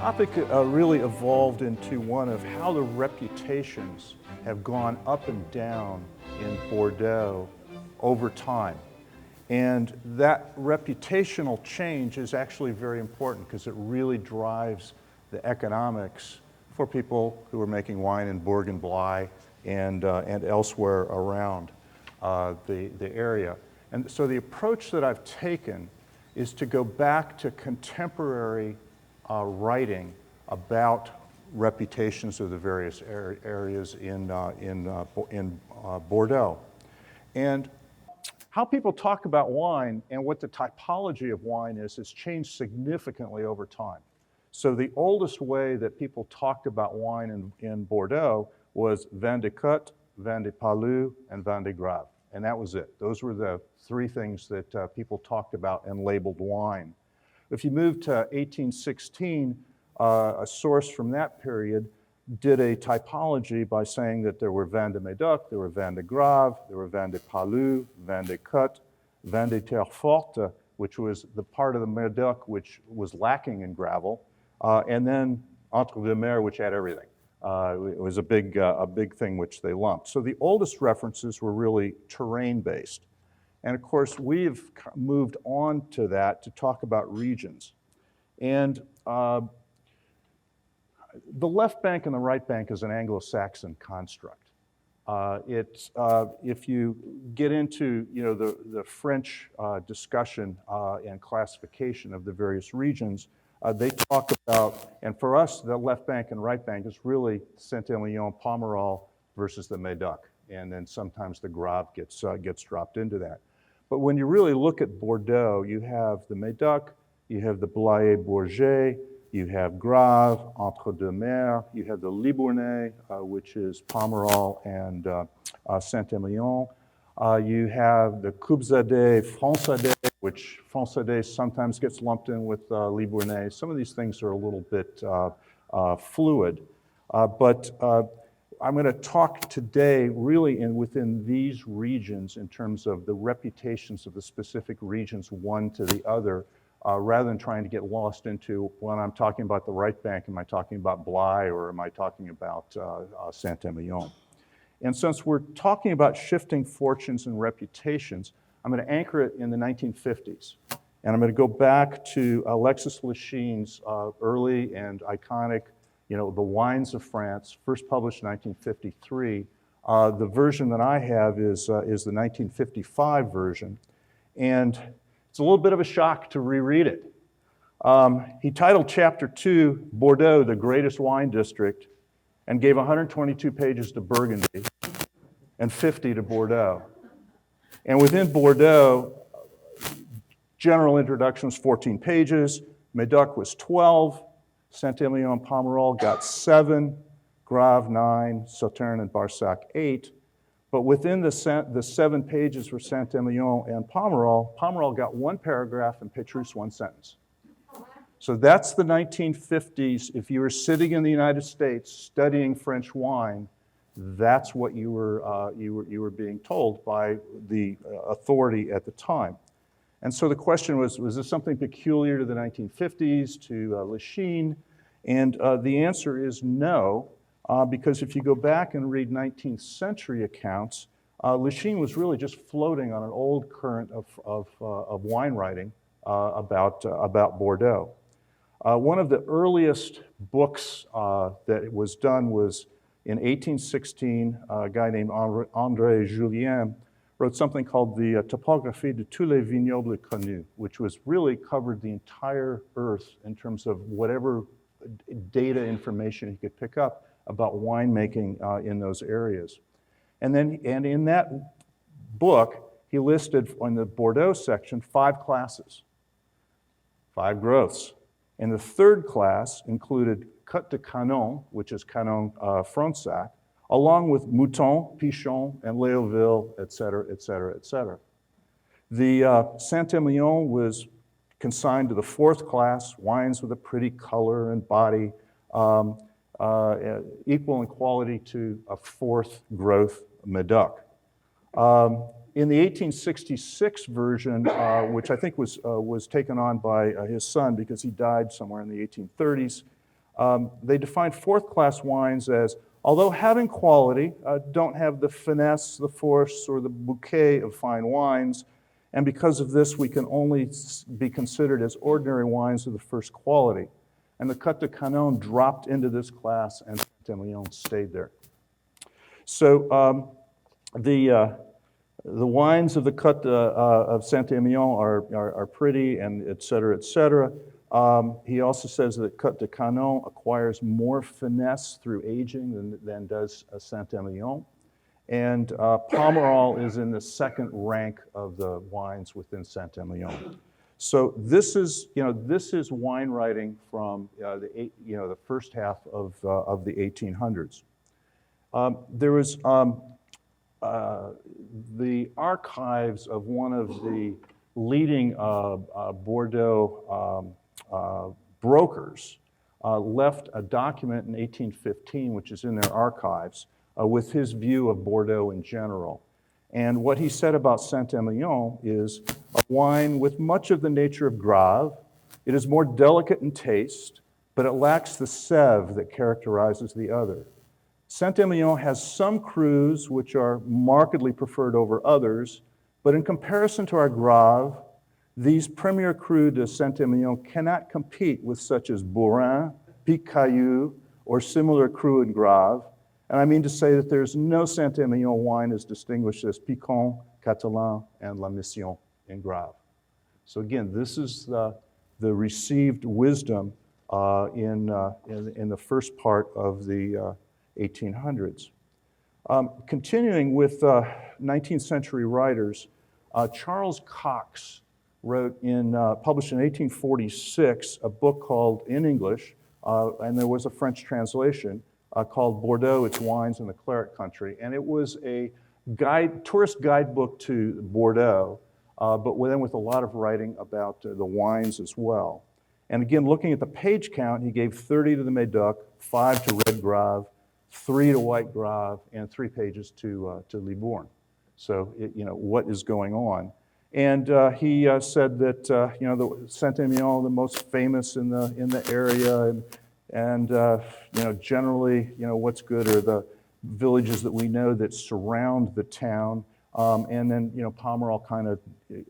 topic really evolved into one of how the reputations have gone up and down in Bordeaux over time. And that reputational change is actually very important because it really drives the economics for people who are making wine in Bourg and Blaye and elsewhere around the area. And so the approach that I've taken is to go back to contemporary writing about reputations of the various areas in Bordeaux. And how people talk about wine and what the typology of wine is has changed significantly over time. So the oldest way that people talked about wine in Bordeaux was vin de Cotes, vin de Palus, and vin de Graves. And that was it. Those were the three things that people talked about and labeled wine. If you move to 1816, a source from that period did a typology by saying that there were vin de Medoc, there were vin de Graves, there were vin de Palus, vin de Cotes, vin de Terre Forte, which was the part of the Medoc which was lacking in gravel, and then Entre-Deux-Mers, which had everything. It was a big thing which they lumped. So the oldest references were really terrain-based. And of course, we've moved on to that to talk about regions. And the left bank and the right bank is an Anglo-Saxon construct. If you get into the French discussion and classification of the various regions, they talk about, and for us, the left bank and right bank is really Saint-Emilion, Pomerol versus the Medoc, and then sometimes the Graves gets dropped into that. But when you really look at Bordeaux, you have the Medoc, you have the Blaye Bourget, you have Graves, Entre-Deux-Mers, you have the Libournais, which is Pomerol and Saint-Emilion. You have the Coupe-Zadé, Françadet, which Françadet sometimes gets lumped in with Libournais. Some of these things are a little bit fluid. But I'm going to talk today really within these regions in terms of the reputations of the specific regions one to the other, rather than trying to get lost into when I'm talking about the right bank, am I talking about Blaye or am I talking about Saint-Emilion? And since we're talking about shifting fortunes and reputations, I'm going to anchor it in the 1950s. And I'm going to go back to Alexis Lichine's early and iconic, The Wines of France, first published in 1953. The version that I have is the 1955 version. And it's a little bit of a shock to reread it. He titled Chapter 2, Bordeaux, the Greatest Wine District, and gave 122 pages to Burgundy and 50 to Bordeaux. And within Bordeaux, general introduction was 14 pages, Medoc was 12, Saint-Emilion and Pomerol got 7, Graves 9, Sauternes and Barsac 8. But within the 7 pages for Saint-Emilion and Pomerol, Pomerol got 1 paragraph and Petrus 1 sentence. So that's the 1950s. If you were sitting in the United States studying French wine, that's what you were being told by the authority at the time. And so the question was this something peculiar to the 1950s, to Lichine? And the answer is no, because if you go back and read 19th century accounts, Lichine was really just floating on an old current of wine writing about Bordeaux. One of the earliest books that was done was in 1816, a guy named André Julien wrote something called the Topographie de tous les vignobles connus, which was really covered the entire earth in terms of whatever data information he could pick up about winemaking in those areas. And in that book, he listed on the Bordeaux section 5 classes, 5 growths. And the third class included Côte de Canon, which is Canon Fronsac, along with Mouton, Pichon, and Léoville, et cetera, et cetera, et cetera. The Saint-Emilion was consigned to the 4th class, wines with a pretty color and body, equal in quality to a 4th growth Medoc. In the 1866 version, which I think was taken on by his son because he died somewhere in the 1830s, They define fourth-class wines as, although having quality, don't have the finesse, the force, or the bouquet of fine wines, and because of this, we can only be considered as ordinary wines of the first quality. And the Cotes de Canon dropped into this class, and Saint-Emilion stayed there. So the wines of the Cotes of Saint-Emilion are pretty, and et cetera, et cetera. He also says that Cotes de Canon acquires more finesse through aging than does Saint-Emilion. And Pomerol is in the second rank of the wines within Saint-Emilion. So this is wine writing from the first half of the 1800s. There was the archives of one of the leading Bordeaux brokers left a document in 1815, which is in their archives, with his view of Bordeaux in general. And what he said about Saint-Emilion is a wine with much of the nature of Grave. It is more delicate in taste, but it lacks the sève that characterizes the other. Saint-Emilion has some crus which are markedly preferred over others, but in comparison to our Grave, these premier crus de Saint-Emilion cannot compete with such as Bourrin, Picaillou, or similar cru in Grave. And I mean to say that there's no Saint-Emilion wine as distinguished as Piquant, Catalan, and La Mission in Grave. So again, this is the received wisdom in the first part of the 1800s. Continuing with 19th century writers, Charles Cox wrote published in 1846 a book called, in English, and there was a French translation, called Bordeaux, Its Wines in the Claret Country. And it was a tourist guidebook to Bordeaux, but then with a lot of writing about the wines as well. And again, looking at the page count, he gave 30 to the Medoc, 5 to red Grave, 3 to white Grave, and 3 pages to Libourne. So, what is going on? And he said that the Saint-Emilion, the most famous in the area, and generally, what's good are the villages that we know that surround the town, and then Pomerol kind of,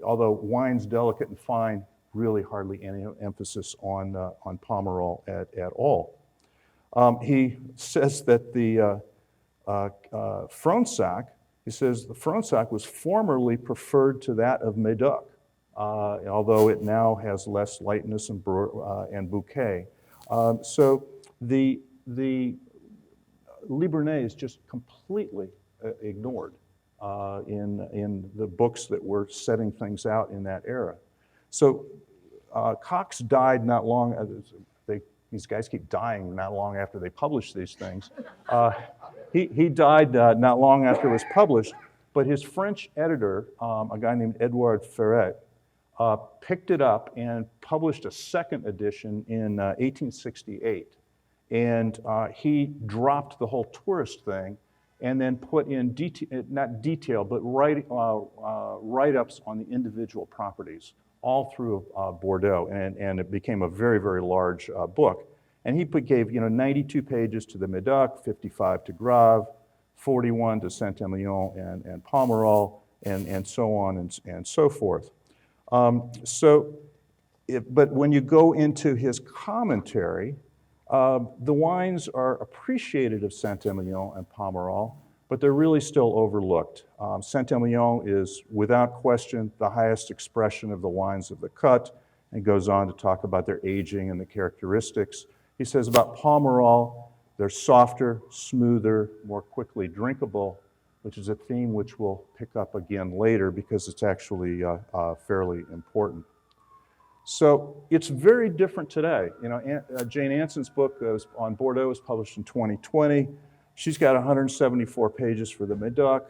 although wine's delicate and fine, really hardly any emphasis on Pomerol at all. He says that the Fronsac, he says the Fronsac was formerly preferred to that of Medoc, although it now has less lightness and bouquet. So the Libournais is just completely ignored in the books that were setting things out in that era. So Cox died not long. These guys keep dying not long after they publish these things. He died not long after it was published, but his French editor, a guy named Edouard Ferret, picked it up and published a second edition in 1868. And he dropped the whole tourist thing and then put in, not detail, but write-ups on the individual properties all through Bordeaux. And it became a very, very large book. And he gave 92 pages to the Medoc, 55 to Grave, 41 to Saint-Emilion and Pomerol, and so on and so forth. But when you go into his commentary, the wines are appreciated of Saint-Emilion and Pomerol, but they're really still overlooked. Saint-Emilion is, without question, the highest expression of the wines of the Cotes, and goes on to talk about their aging and the characteristics. He says about Pomerol, they're softer, smoother, more quickly drinkable, which is a theme which we'll pick up again later because it's actually fairly important. So it's very different today. Jane Anson's book on Bordeaux was published in 2020. She's got 174 pages for the Medoc,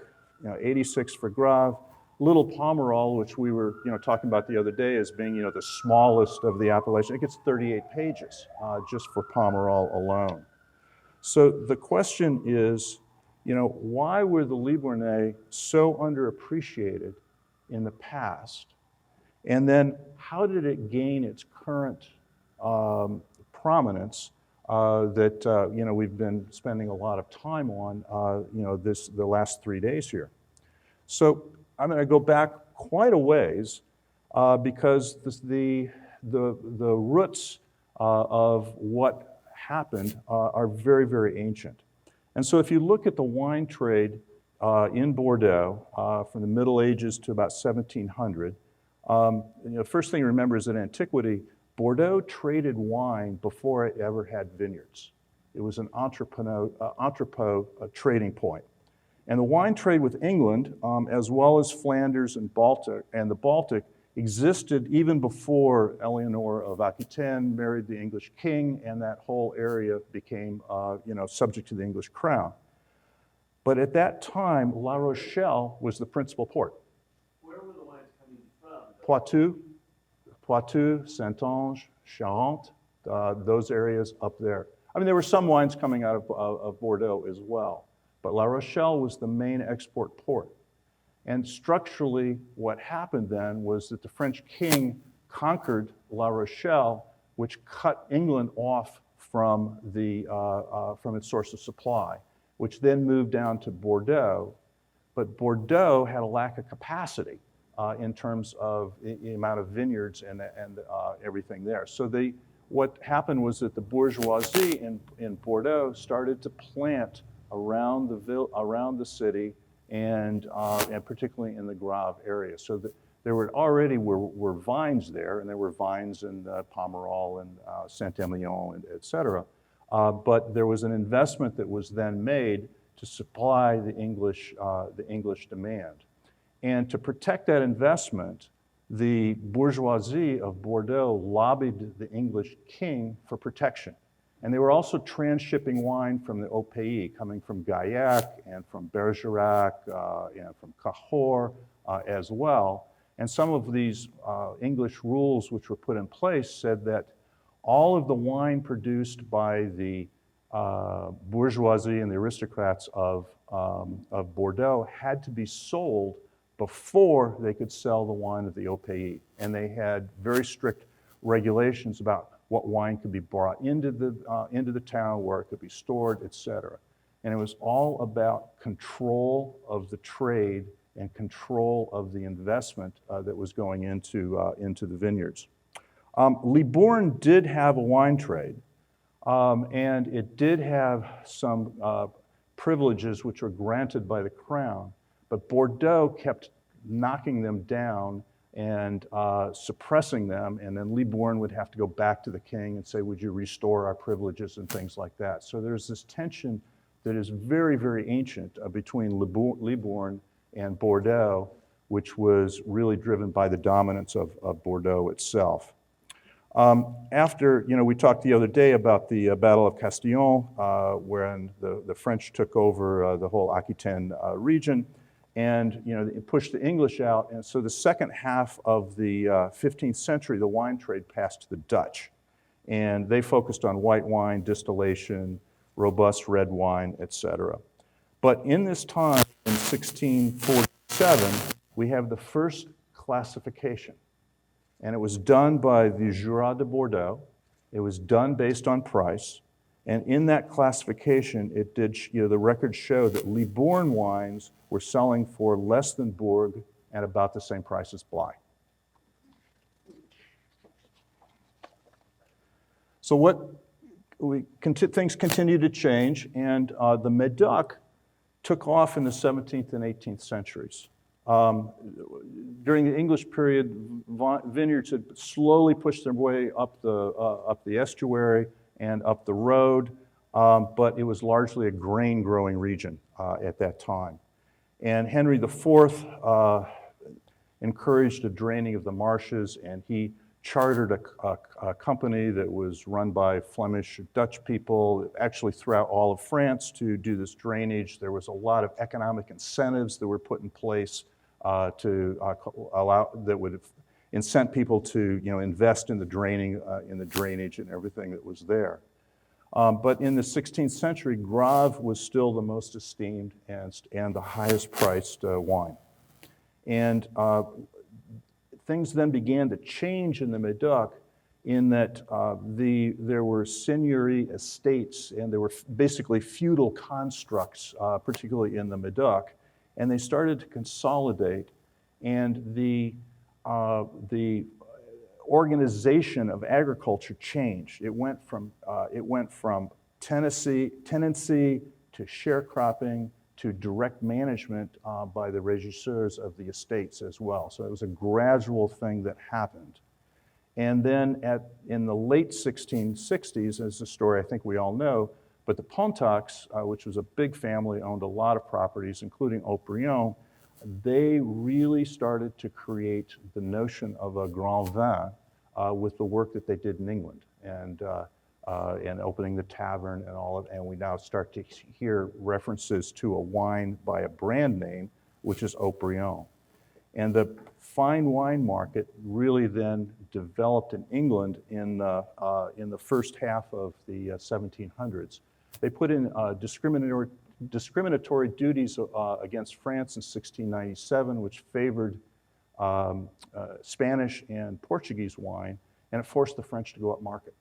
86 for Grave. Little Pomerol, which we were talking about the other day as being the smallest of the appellation, it gets 38 pages just for Pomerol alone. So the question is, why were the Libournais so underappreciated in the past? And then how did it gain its current prominence that we've been spending a lot of time on the last 3 days here. So I'm going to go back quite a ways because the roots of what happened are very, very ancient. And so if you look at the wine trade in Bordeaux from the Middle Ages to about 1700, first thing to remember is that in antiquity, Bordeaux traded wine before it ever had vineyards. It was an entrepot trading point. And the wine trade with England, as well as Flanders and the Baltic, existed even before Eleanor of Aquitaine married the English king, and that whole area became, subject to the English crown. But at that time, La Rochelle was the principal port. Where were the wines coming from? Poitou, Saintonge, Charente, those areas up there. I mean, there were some wines coming out of Bordeaux as well, but La Rochelle was the main export port. And structurally, what happened then was that the French king conquered La Rochelle, which cut England off from its source of supply, which then moved down to Bordeaux. But Bordeaux had a lack of capacity in terms of the amount of vineyards and everything there. So what happened was that the bourgeoisie in Bordeaux started to plant around the city and particularly in the Graves area. So there were already were vines there, and there were vines in Pomerol and Saint-Emilion, and et cetera. But there was an investment that was then made to supply the English demand. And to protect that investment, the bourgeoisie of Bordeaux lobbied the English king for protection. And they were also transshipping wine from the Haut Pays, coming from Gaillac and from Bergerac and from Cahors as well. And some of these English rules which were put in place said that all of the wine produced by the bourgeoisie and the aristocrats of Bordeaux had to be sold before they could sell the wine of the Haut Pays. And they had very strict regulations about what wine could be brought into the town, where it could be stored, et cetera. And it was all about control of the trade and control of the investment that was going into the vineyards. Libourne did have a wine trade, and it did have some privileges which were granted by the crown, but Bordeaux kept knocking them down and suppressing them, and then Libourne would have to go back to the king and say, would you restore our privileges and things like that. So there's this tension that is very, very ancient between Libourne and Bordeaux, which was really driven by the dominance of Bordeaux itself. After, we talked the other day about the Battle of Castillon, when the French took over the whole Aquitaine region, and it pushed the English out. And so the second half of the 15th century, the wine trade passed to the Dutch. And they focused on white wine, distillation, robust red wine, et cetera. But in this time, in 1647, we have the first classification. And it was done by the Jura de Bordeaux. It was done based on price. And in that classification, it did, the records show that Libourne wines were selling for less than Bourg at about the same price as Bly. So things continue to change, and the Medoc took off in the 17th and 18th centuries. During the English period, vineyards had slowly pushed their way up the estuary and up the road, but it was largely a grain-growing region at that time. And Henry IV encouraged a draining of the marshes, and he chartered a company that was run by Flemish Dutch people, actually throughout all of France, to do this drainage. There was a lot of economic incentives that were put in place that would incent people to invest in the drainage and everything that was there. But in the 16th century, Graves was still the most esteemed and the highest priced wine. And things then began to change in the Medoc in that there were seigneury estates, and there were basically feudal constructs, particularly in the Medoc, and they started to consolidate, and the organization of agriculture changed. It went from tenancy to sharecropping to direct management by the regisseurs of the estates as well. So it was a gradual thing that happened. And then in the late 1660s, as a story I think we all know, but the Pontacks, which was a big family, owned a lot of properties, including Haut Brion, they really started to create the notion of a grand vin with the work that they did in England, and opening the tavern and all of, and we now start to hear references to a wine by a brand name, which is Haut Brion. And the fine wine market really then developed in England in the first half of the 1700s. They put in discriminatory duties against France in 1697, which favored Spanish and Portuguese wine, and it forced the French to go up market.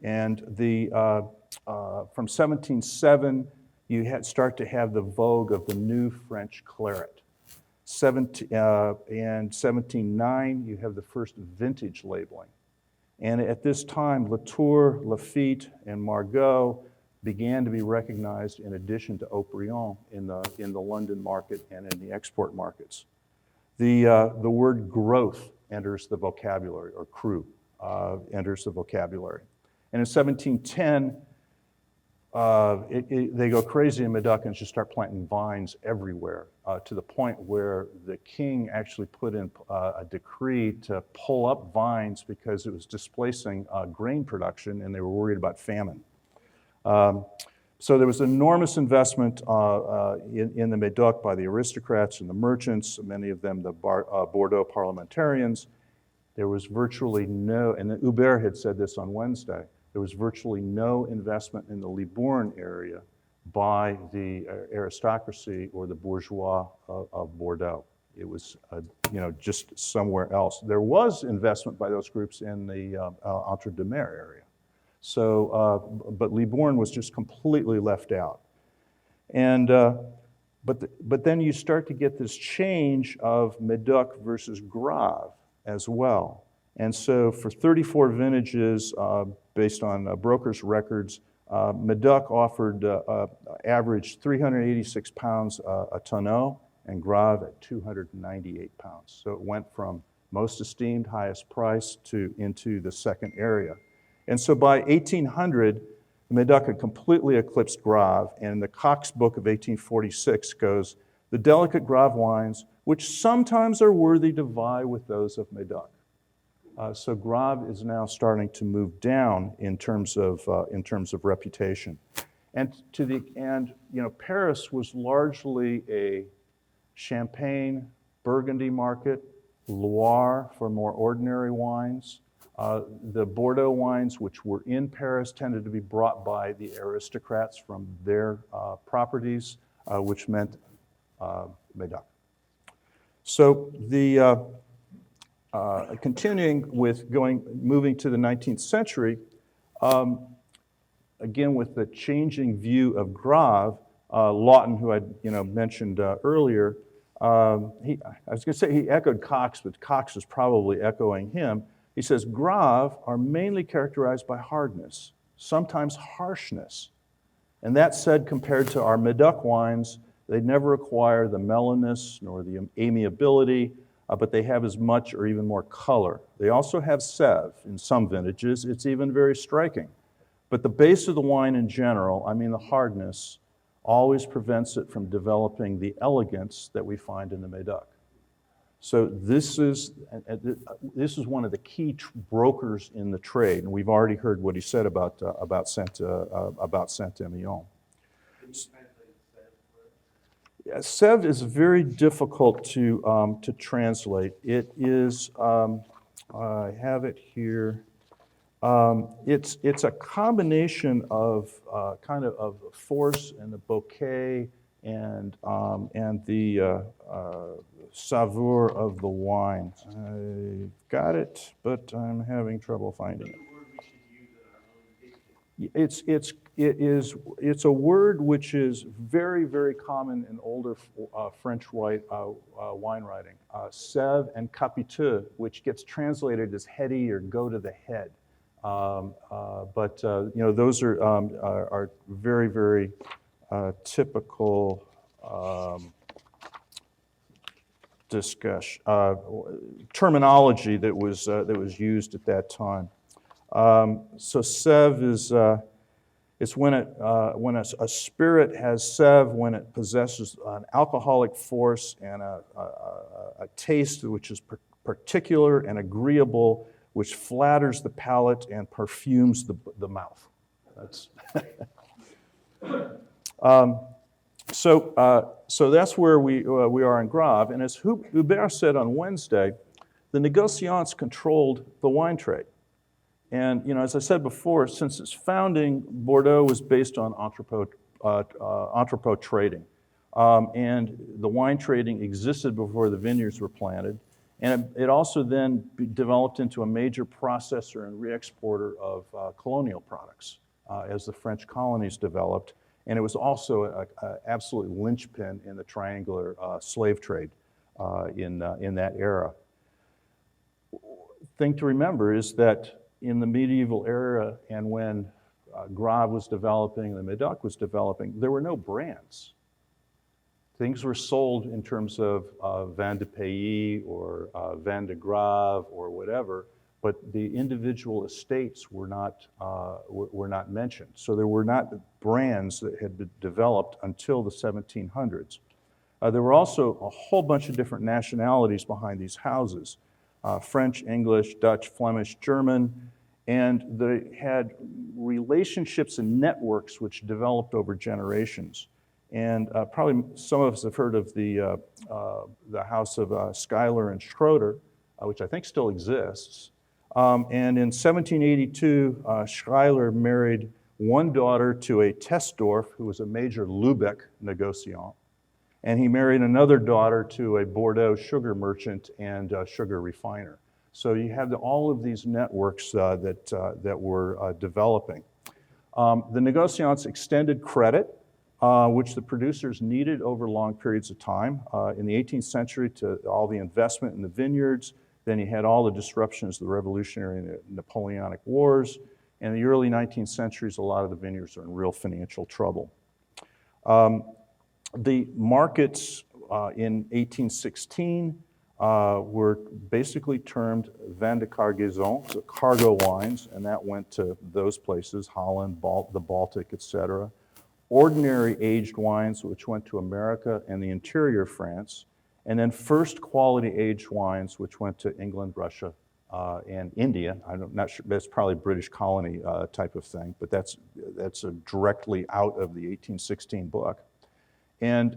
And from 1707, you start to have the vogue of the new French claret. And 1709, you have the first vintage labeling. And at this time, Latour, Lafite, and Margaux began to be recognized in addition to Haut Brion in the London market and in the export markets. The word growth enters the vocabulary, or cru enters the vocabulary. And in 1710, they go crazy in Medoc and just start planting vines everywhere, to the point where the king actually put in a decree to pull up vines because it was displacing grain production, and they were worried about famine. So there was enormous investment in the Medoc by the aristocrats and the merchants, many of them the Bordeaux parliamentarians. There was virtually no, and Hubert had said this on Wednesday, there was virtually no investment in the Libourne area by the aristocracy or the bourgeois of Bordeaux. It was just somewhere else. There was investment by those groups in the Entre-Deux-Mers area. So, but Libourne was just completely left out. And, but then you start to get this change of Medoc versus Graves as well. And so for 34 vintages, based on brokers' records, Medoc offered average 386 pounds a tonneau, and Graves at 298 pounds. So it went from most esteemed, highest price into the second area. And so by 1800, Medoc had completely eclipsed Graves, and the Cox book of 1846 goes, the delicate Graves wines, which sometimes are worthy to vie with those of Medoc. So Graves is now starting to move down in terms of reputation. And Paris was largely a Champagne, Burgundy market, Loire for more ordinary wines. The Bordeaux wines, which were in Paris, tended to be brought by the aristocrats from their properties, which meant Medoc. So continuing with moving to the 19th century, again with the changing view of Graves, Lawton, who I mentioned earlier, I was going to say he echoed Cox, but Cox is probably echoing him. He says, Graves are mainly characterized by hardness, sometimes harshness. And that said, compared to our Medoc wines, they never acquire the mellowness nor the amiability, but they have as much or even more color. They also have Sève in some vintages. It's even very striking. But the base of the wine in general, I mean the hardness, always prevents it from developing the elegance that we find in the Medoc. So this is one of the key brokers in the trade, and we've already heard what he said about Saint-Emilion. Yeah, Sève is very difficult to translate. It is, I have it here. It's a combination of kind of force and the bouquet and the savor of the wine. I got it, but I'm having trouble finding it. It's a word which is very, very common in older French wine writing. Sève and capiteux, which gets translated as heady or go to the head. But those are very, very typical discussion terminology that was used at that time. So sève is it's when a spirit has sève, when it possesses an alcoholic force and a taste which is particular and agreeable, which flatters the palate and perfumes the mouth. That's so that's where we are in Graves. And as Hubert said on Wednesday, the negociants controlled the wine trade. And as I said before, since its founding, Bordeaux was based on entrepot trading. And the wine trading existed before the vineyards were planted. And it also then developed into a major processor and re-exporter of colonial products as the French colonies developed. And it was also an absolute linchpin in the triangular slave trade in that era. Thing to remember is that in the medieval era and when Graves was developing, the Medoc was developing, there were no brands. Things were sold in terms of vin de pays or vin de Graves or whatever, but the individual estates were not mentioned. So there were not brands that had been developed until the 1700s. There were also a whole bunch of different nationalities behind these houses. French, English, Dutch, Flemish, German, and they had relationships and networks which developed over generations. And probably some of us have heard of the house of Schuyler and Schroeder, which I think still exists. And in 1782, Schuyler married one daughter to a Tesdorf, who was a major Lübeck negociant. And he married another daughter to a Bordeaux sugar merchant and sugar refiner. So you have all of these networks that were developing. The negociants extended credit, which the producers needed over long periods of time. In the 18th century, to all the investment in the vineyards, then you had all the disruptions, the Revolutionary and the Napoleonic Wars. In the early 19th centuries, a lot of the vineyards are in real financial trouble. The markets in 1816 were basically termed vin de cargaison, so cargo wines, and that went to those places, Holland, the Baltic, etc. Ordinary aged wines, which went to America and the interior of France, and then first quality aged wines, which went to England, Russia, and India. I'm not sure, that's probably British colony type of thing, but that's directly out of the 1816 book. And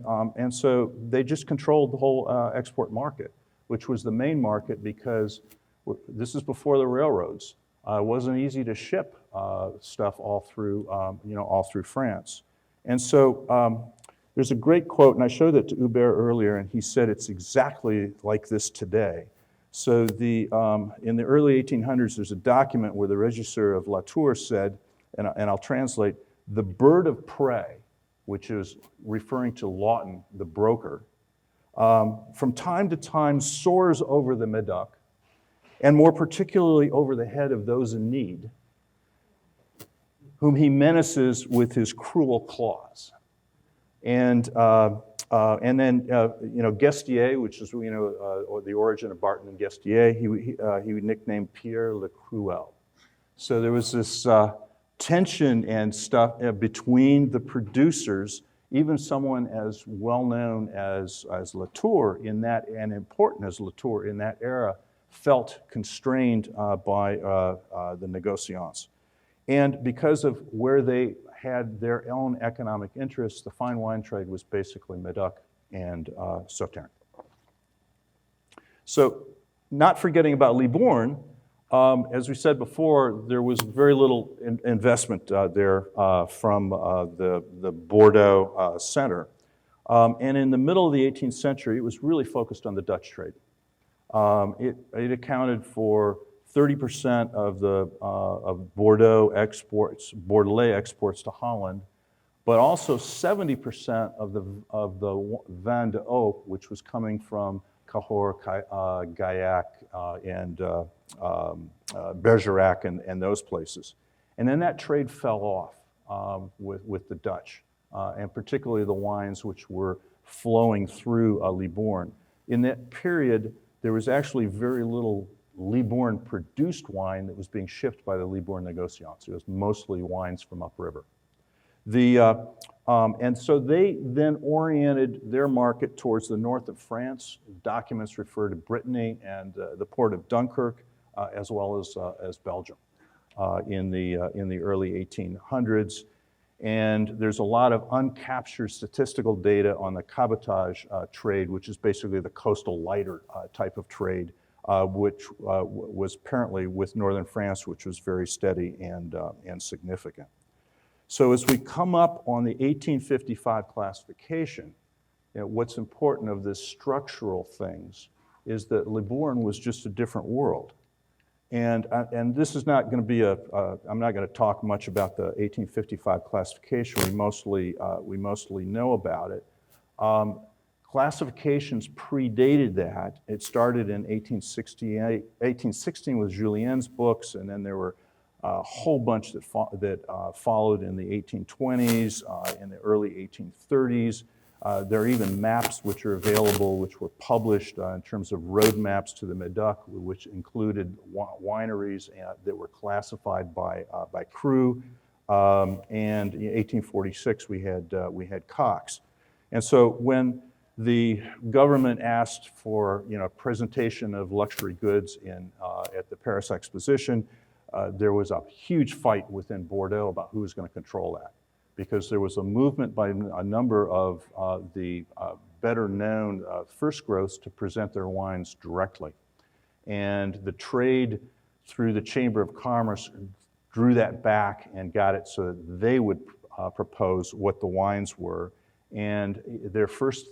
so they just controlled the whole export market, which was the main market because this is before the railroads. It wasn't easy to ship stuff all through France. And so there's a great quote, and I showed it to Hubert earlier, and he said it's exactly like this today. So in the early 1800s, there's a document where the Regisseur of Latour said, and I'll translate, the bird of prey, which is referring to Lawton, the broker, from time to time soars over the Medoc, and more particularly over the head of those in need, whom he menaces with his cruel claws. And then Guestier, which is or the origin of Barton and Guestier, he nicknamed Pierre le Cruel. So there was this tension and stuff between the producers, even someone as well known as Latour in that, and important as Latour in that era, felt constrained by the negociants. And because of where they had their own economic interests, the fine wine trade was basically Medoc and Sauternes. So, not forgetting about Libourne, as we said before, there was very little investment there from the Bordeaux center. And in the middle of the 18th century, it was really focused on the Dutch trade. It accounted for 30% of Bordeaux exports, Bordelais exports to Holland, but also 70% of the vin de Haut, which was coming from Cahors, Gaillac, and Bergerac, and those places. And then that trade fell off with the Dutch, and particularly the wines which were flowing through Libourne. In that period, there was actually very little Libourne produced wine that was being shipped by the Libourne negociants. It was mostly wines from upriver. And so they then oriented their market towards the north of France. Documents refer to Brittany and the port of Dunkirk, as well as Belgium in the early 1800s. And there's a lot of uncaptured statistical data on the cabotage trade, which is basically the coastal lighter type of trade, which was apparently with northern France, which was very steady and significant. So as we come up on the 1855 classification, what's important of this structural things is that Libourne was just a different world. And this is not going to be I'm not going to talk much about the 1855 classification. We mostly know about it. Classifications predated that. It started in 1868, 1816 with Julien's books, and then there were a whole bunch that followed in the 1820s, in the early 1830s. There are even maps which are available, which were published in terms of road maps to the Medoc, which included wineries that were classified by cru. And in 1846, we had Cotes. And so when the government asked for presentation of luxury goods at the Paris Exposition, there was a huge fight within Bordeaux about who was going to control that, because there was a movement by a number of the better-known first growths to present their wines directly. And the trade through the Chamber of Commerce drew that back and got it so that they would propose what the wines were. And their first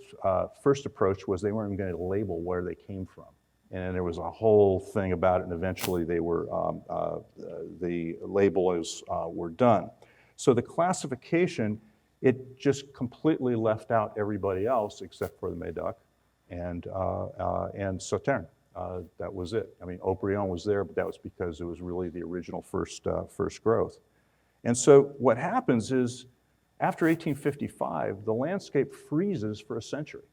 approach was they weren't even going to label where they came from. And there was a whole thing about it, and eventually they were, the labels were done. So the classification, it just completely left out everybody else except for the Medoc and Sauternes. That was it. I mean, Haut Brion was there, but that was because it was really the original first growth. And so what happens is, after 1855, the landscape freezes for a century.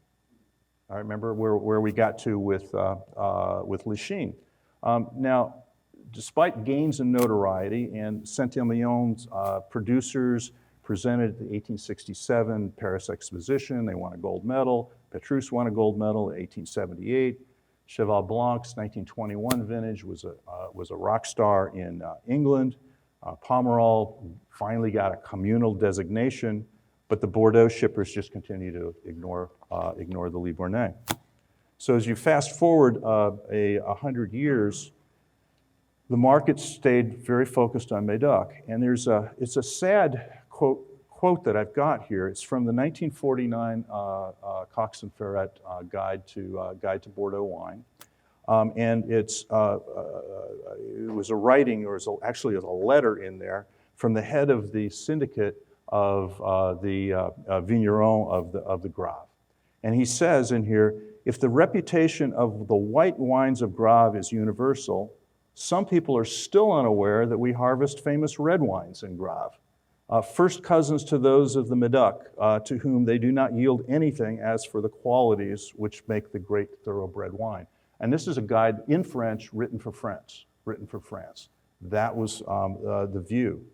I remember where we got to with Lichine. Now, despite gains in notoriety, and Saint-Emilion's producers presented at the 1867 Paris Exposition, they won a gold medal. Petrus won a gold medal in 1878. Cheval Blanc's 1921 vintage was a rock star in England. Pomerol finally got a communal designation, but the Bordeaux shippers just continue to ignore the Libournais. So as you fast forward 100 years, the market stayed very focused on Medoc. And it's a sad quote that I've got here. It's from the 1949 Cox and Ferret Guide to Bordeaux Wine. And it was a writing, or actually a letter in there from the head of the syndicate of the vigneron of the Graves. And he says in here, if the reputation of the white wines of Graves is universal, some people are still unaware that we harvest famous red wines in Graves, first cousins to those of the Medoc, to whom they do not yield anything as for the qualities which make the great thoroughbred wine. And this is a guide in French, written for France. That was the view.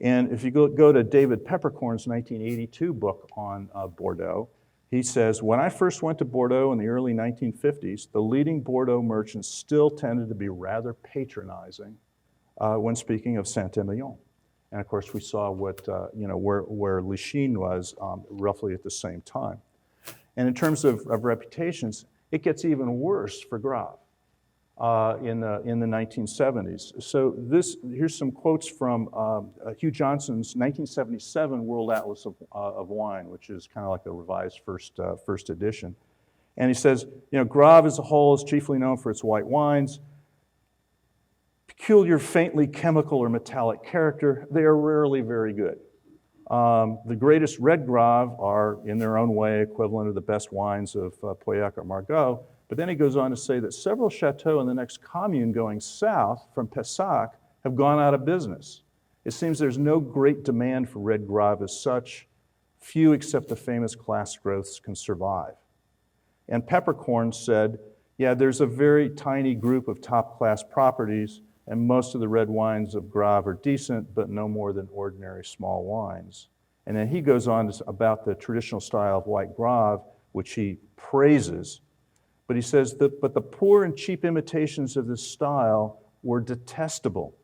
And if you go to David Peppercorn's 1982 book on Bordeaux, he says, when I first went to Bordeaux in the early 1950s, the leading Bordeaux merchants still tended to be rather patronizing when speaking of Saint-Emilion. And of course, we saw where Lichine was roughly at the same time. And in terms of reputations, it gets even worse for Graves. in the 1970s. So here's some quotes from Hugh Johnson's 1977 World Atlas of Wine, which is kind of like a revised first edition. And he says, Graves as a whole is chiefly known for its white wines. Peculiar, faintly chemical or metallic character, they are rarely very good. The greatest red Graves are, in their own way, equivalent of the best wines of Pauillac or Margaux. But then he goes on to say that several chateaux in the next commune going south from Pessac have gone out of business. It seems there's no great demand for red Graves as such. Few except the famous class growths can survive. And Peppercorn said, yeah, there's a very tiny group of top-class properties, and most of the red wines of Graves are decent, but no more than ordinary small wines. And then he goes on about the traditional style of white Graves, which he praises. But he says but the poor and cheap imitations of this style were detestable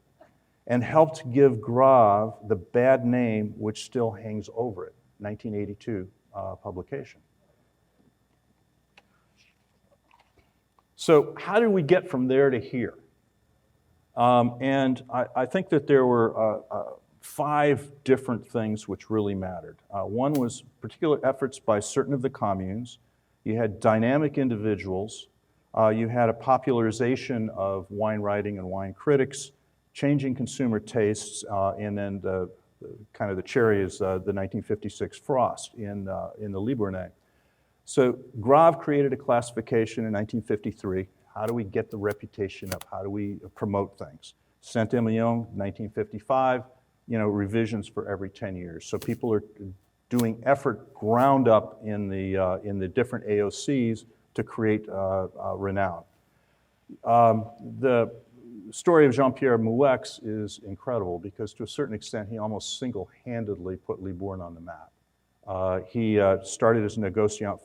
and helped give Graves the bad name which still hangs over it. 1982 publication. So how did we get from there to here? And I think that there were 5 different things which really mattered. One was particular efforts by certain of the communes. You had dynamic individuals. You had a popularization of wine writing and wine critics, changing consumer tastes, and then kind of the cherry is the 1956 frost in the Libournais. So Graves created a classification in 1953. How do we get the reputation up? How do we promote things? Saint-Emilion, 1955, revisions for every 10 years. So people are doing effort ground up in the different AOCs to create renown. The story of Jean-Pierre Moueix is incredible because to a certain extent he almost single-handedly put Libourne on the map. He started his negociant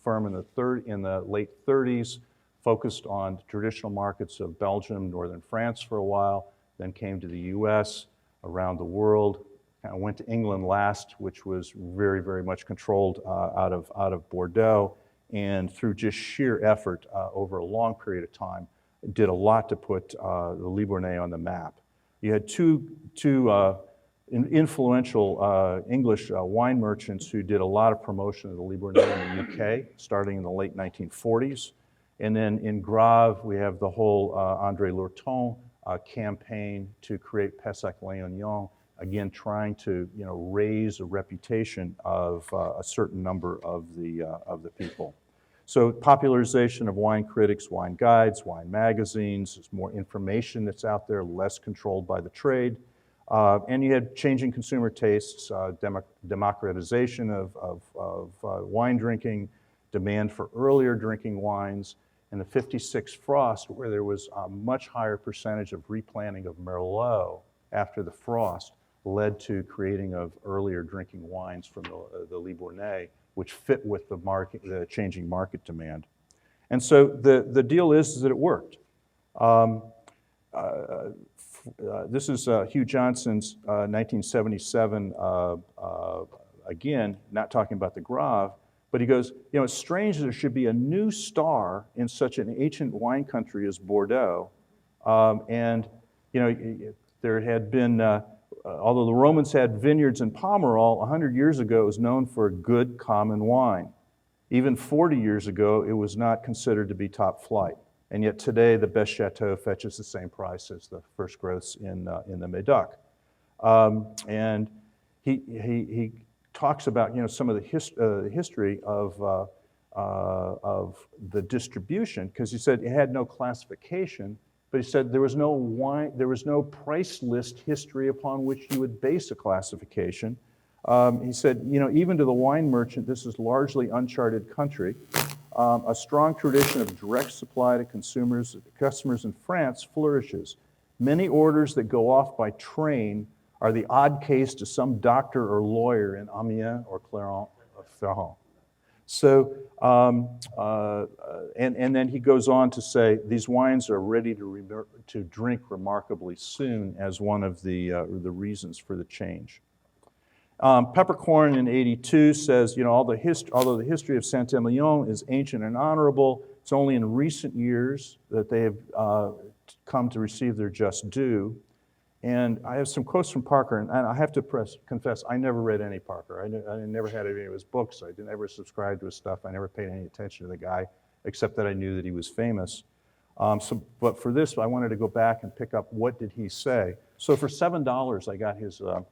firm in the late 30s, focused on the traditional markets of Belgium, northern France for a while, then came to the US, around the world, kind of went to England last, which was very, very much controlled out of Bordeaux, and through just sheer effort over a long period of time, did a lot to put the Libournais on the map. You had two influential English wine merchants who did a lot of promotion of the Libournais in the UK, starting in the late 1940s. And then in Graves, we have the whole André Lurton campaign to create Pessac-Léognan, again trying to raise a reputation of a certain number of the people. So popularization of wine critics, wine guides, wine magazines, there's more information that's out there, less controlled by the trade. And you had changing consumer tastes, democratization of wine drinking, demand for earlier drinking wines, and the 56 frost, where there was a much higher percentage of replanting of merlot after the frost, led to creating of earlier drinking wines from the Libournais, which fit with the changing market demand. And so the deal is that it worked. This is Hugh Johnson's 1977, again, not talking about the Graves, but he goes, it's strange that there should be a new star in such an ancient wine country as Bordeaux. There had been, although the Romans had vineyards in Pomerol, 100 years ago it was known for good common wine. Even 40 years ago, it was not considered to be top flight. And yet today, the best chateau fetches the same price as the first growths in the Medoc. And he talks about some of the history of the distribution, because he said it had no classification, but he said there was no price list history upon which you would base a classification. He said, even to the wine merchant, this is largely uncharted country. A strong tradition of direct supply to customers in France flourishes. Many orders that go off by train are the odd case to some doctor or lawyer in Amiens or Clermont-Ferrand. So, and then he goes on to say, these wines are ready to drink remarkably soon as one of the reasons for the change. Peppercorn in '82 says, although the history of Saint-Emilion is ancient and honorable, It's only in recent years that they have come to receive their just due. And I have some quotes from Parker, and I have to confess, I never read any Parker. I never had any of his books. I didn't ever subscribe to his stuff. I never paid any attention to the guy, except that I knew that he was famous. But for this, I wanted to go back and pick up what did he say. So for $7, I got his one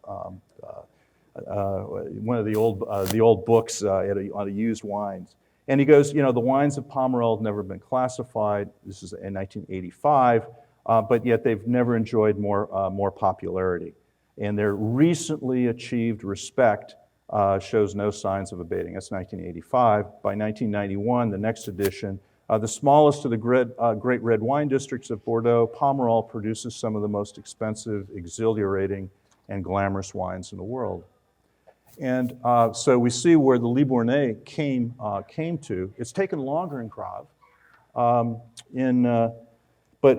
of the old books on the used wines. And he goes, the wines of Pomerol have never been classified. This is in 1985, but yet they've never enjoyed more popularity. And their recently achieved respect shows no signs of abating. That's 1985. By 1991, the next edition, the smallest of the great red wine districts of Bordeaux, Pomerol produces some of the most expensive, exhilarating, and glamorous wines in the world. And so we see where the Libournais came to. It's taken longer in Graves, but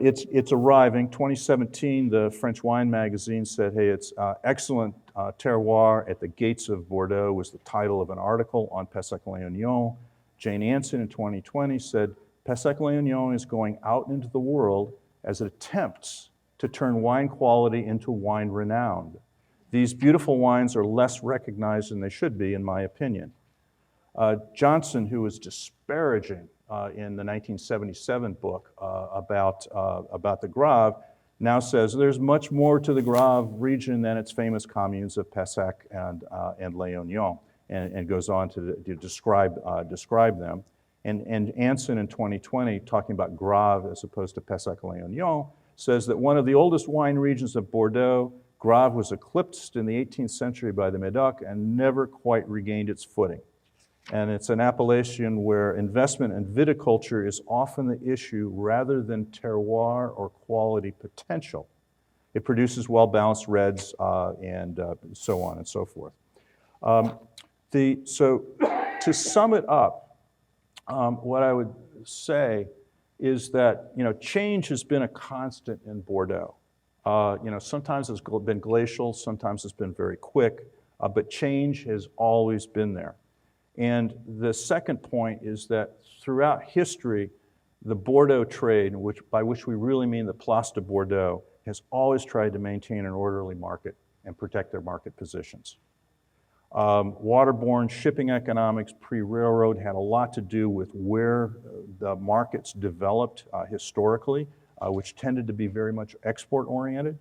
it's arriving. 2017, the French Wine Magazine said, hey, it's excellent terroir at the gates of Bordeaux was the title of an article on Pessac-Léognan. Jane Anson in 2020 said, Pessac-Léognan is going out into the world as it attempts to turn wine quality into wine renowned. These beautiful wines are less recognized than they should be, in my opinion. Johnson, who was disparaging in the 1977 book about the Graves, now says there's much more to the Graves region than its famous communes of Pessac and Léognan, and goes on to describe them. And Anson in 2020, talking about Graves as opposed to Pessac-Léognan, says that one of the oldest wine regions of Bordeaux, Graves was eclipsed in the 18th century by the Medoc and never quite regained its footing. And it's an appellation where investment in viticulture is often the issue rather than terroir or quality potential. It produces well-balanced reds and so on and so forth. So to sum it up, what I would say is that change has been a constant in Bordeaux. Sometimes it's been glacial, sometimes it's been very quick, but change has always been there. And the second point is that throughout history, the Bordeaux trade, by which we really mean the Place de Bordeaux, has always tried to maintain an orderly market and protect their market positions. Waterborne shipping economics pre-railroad had a lot to do with where the markets developed historically, which tended to be very much export-oriented.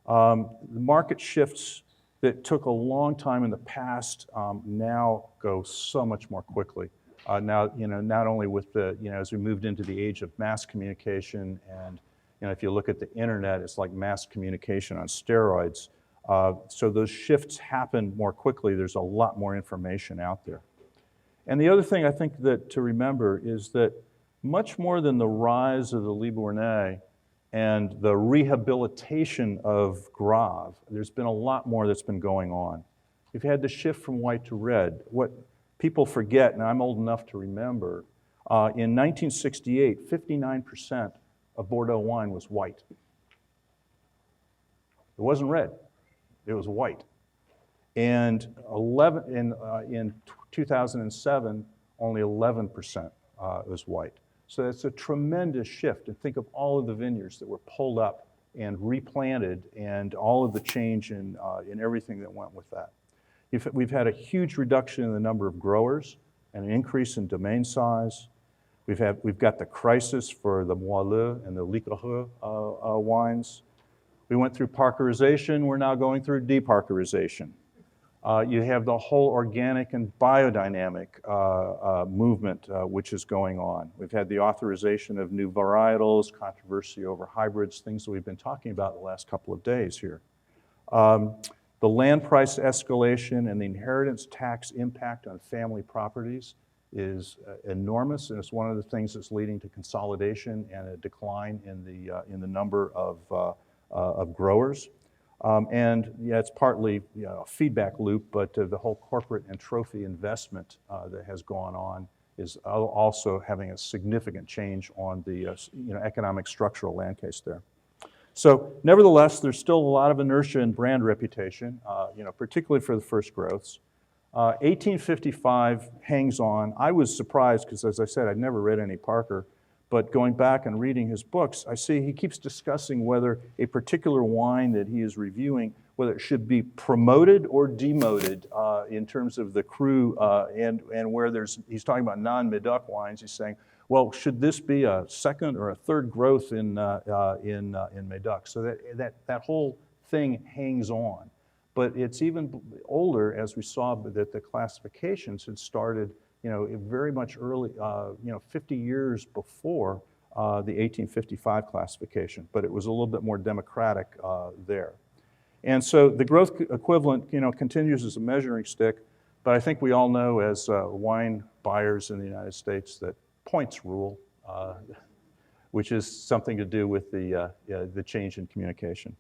The market shifts that took a long time in the past now go so much more quickly. Now, not only with the, as we moved into the age of mass communication, and if you look at the internet, it's like mass communication on steroids. So those shifts happen more quickly. There's a lot more information out there. And the other thing I think that to remember is that much more than the rise of the Libournais and the rehabilitation of Graves, there's been a lot more that's been going on. We've had the shift from white to red. What people forget, and I'm old enough to remember, in 1968, 59% of Bordeaux wine was white. It wasn't red, it was white. And in 2007, only 11% was white. So that's a tremendous shift. And think of all of the vineyards that were pulled up and replanted and all of the change in everything that went with that. We've had a huge reduction in the number of growers and an increase in domain size. We've got the crisis for the moelleux and the liquoreux wines. We went through parkerization, we're now going through deparkerization. You have the whole organic and biodynamic movement which is going on. We've had the authorization of new varietals, controversy over hybrids, things that we've been talking about the last couple of days here. The land price escalation and the inheritance tax impact on family properties is enormous, and it's one of the things that's leading to consolidation and a decline in the number of growers. And yeah, it's partly a feedback loop, but the whole corporate and trophy investment that has gone on is also having a significant change on the economic structural land case there. So nevertheless, there's still a lot of inertia in brand reputation, particularly for the first growths. 1855 hangs on. I was surprised because, as I said, I'd never read any Parker, but going back and reading his books, I see he keeps discussing whether a particular wine that he is reviewing, whether it should be promoted or demoted in terms of the cru, and where he's talking about non-Medoc wines, he's saying, well, should this be a second or a third growth in Medoc? So that whole thing hangs on. But it's even older, as we saw that the classifications had started, very much early, 50 years before the 1855 classification. But it was a little bit more democratic there. And so the growth equivalent, continues as a measuring stick. But I think we all know as wine buyers in the United States that points rule, which is something to do with the change in communication.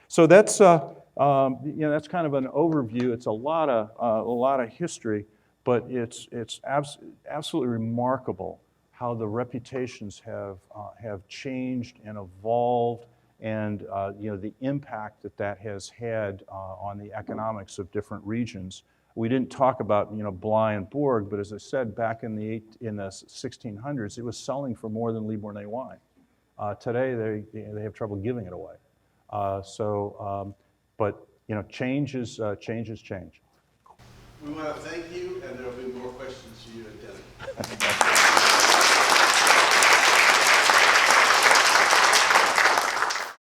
So that's that's kind of an overview. It's a lot of history, but it's absolutely remarkable how the reputations have changed and evolved, and the impact that has had on the economics of different regions. We didn't talk about Bly and Bourg, but as I said, back in the 1600s, it was selling for more than Libournais wine. Today they have trouble giving it away. But change is change. We want to thank you, and there will be more questions for you at dinner.